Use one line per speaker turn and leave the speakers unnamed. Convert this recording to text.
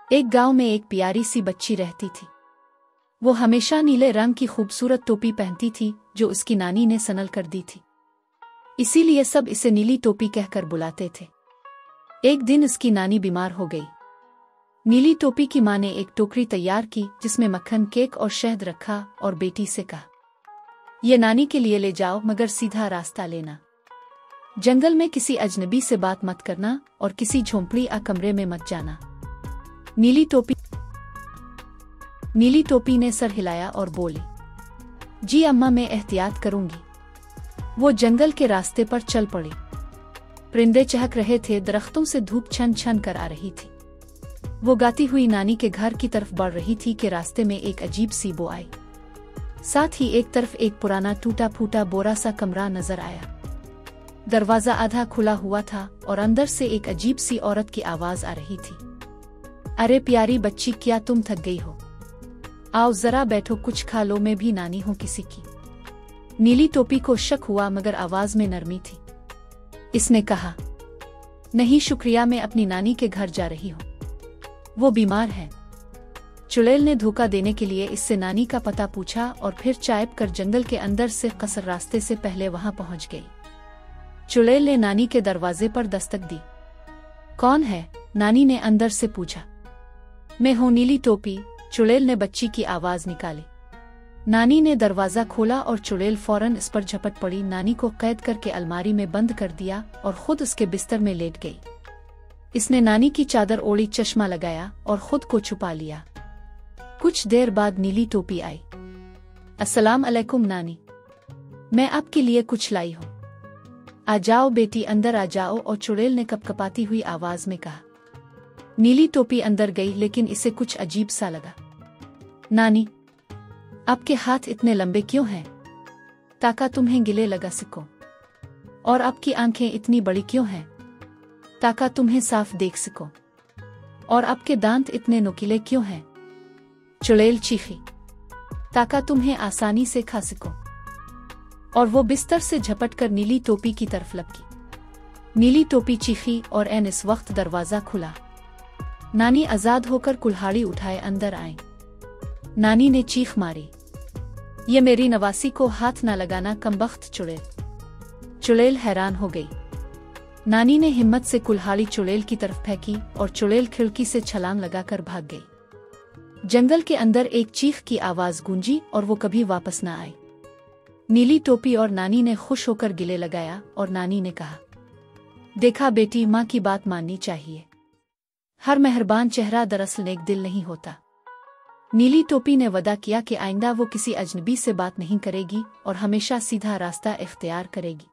एक गांव में एक प्यारी सी बच्ची रहती थी। वो हमेशा नीले रंग की खूबसूरत टोपी पहनती थी जो उसकी नानी ने सनल कर दी थी, इसीलिए सब इसे नीली टोपी कहकर बुलाते थे। एक दिन उसकी नानी बीमार हो गई। नीली टोपी की माँ ने एक टोकरी तैयार की जिसमें मक्खन, केक और शहद रखा और बेटी से कहा, ये नानी के लिए ले जाओ, मगर सीधा रास्ता लेना। जंगल में किसी अजनबी से बात मत करना और किसी झोंपड़ी या कमरे में मत जाना। नीली टोपी ने सर हिलाया और बोली, जी अम्मा, मैं एहतियात करूंगी। वो जंगल के रास्ते पर चल पड़ी। परिंदे चहक रहे थे, दरख्तों से धूप छन छन कर आ रही थी। वो गाती हुई नानी के घर की तरफ बढ़ रही थी कि रास्ते में एक अजीब सी बो आई। साथ ही एक तरफ एक पुराना टूटा फूटा बोरा सा कमरा नजर आया। दरवाजा आधा खुला हुआ था और अंदर से एक अजीब सी औरत की आवाज आ रही थी, अरे प्यारी बच्ची, क्या तुम थक गई हो? आओ जरा बैठो, कुछ खा लो, मैं भी नानी हूं किसी की। नीली टोपी को शक हुआ मगर आवाज में नरमी थी। इसने कहा, नहीं शुक्रिया, मैं अपनी नानी के घर जा रही हूं, वो बीमार है। चुड़ैल ने धोखा देने के लिए इससे नानी का पता पूछा और फिर चायप कर जंगल के अंदर से कसर रास्ते से पहले वहां पहुंच गई। चुड़ैल ने नानी के दरवाजे पर दस्तक दी। कौन है? नानी ने अंदर से पूछा। मैं हूं नीली टोपी, चुड़ैल ने बच्ची की आवाज निकाली। नानी ने दरवाजा खोला और चुड़ैल फौरन इस पर झपट पड़ी। नानी को कैद करके अलमारी में बंद कर दिया और खुद उसके बिस्तर में लेट गई। इसने नानी की चादर ओढ़ी, चश्मा लगाया और खुद को छुपा लिया। कुछ देर बाद नीली टोपी आई। अस्सलाम अलैकुम नानी, मैं आपके लिए कुछ लाई हूं। आ जाओ बेटी, अंदर आ जाओ, और चुड़ैल ने कपकपाती हुई आवाज में कहा। नीली टोपी अंदर गई लेकिन इसे कुछ अजीब सा लगा। नानी, आपके हाथ इतने लंबे क्यों हैं? ताकि तुम्हें गिले लगा सको। और आपकी आंखें इतनी बड़ी क्यों हैं? ताकि तुम्हें साफ देख सको। और आपके दांत इतने नुकीले क्यों हैं? चुड़ैल चीखी, ताकि तुम्हें आसानी से खा सको। और वो बिस्तर से झपटकर नीली टोपी की तरफ लपकी। नीली टोपी चीखी और ऐन इस वक्त दरवाजा खुला। नानी आजाद होकर कुल्हाड़ी उठाए अंदर आई। नानी ने चीख मारी, ये मेरी नवासी को हाथ ना लगाना, कमबख्त चुड़ैल। चुड़ैल हैरान हो गई। नानी ने हिम्मत से कुल्हाड़ी चुड़ैल की तरफ फेंकी और चुड़ैल खिड़की से छलांग लगाकर भाग गई। जंगल के अंदर एक चीख की आवाज गूंजी और वो कभी वापस न आई। नीली टोपी और नानी ने खुश होकर गिले लगाया और नानी ने कहा, देखा बेटी, माँ की बात माननी चाहिए। हर मेहरबान चेहरा दरअसल नेक दिल नहीं होता। नीली टोपी ने वदा किया कि आइंदा वो किसी अजनबी से बात नहीं करेगी और हमेशा सीधा रास्ता इख्तियार करेगी।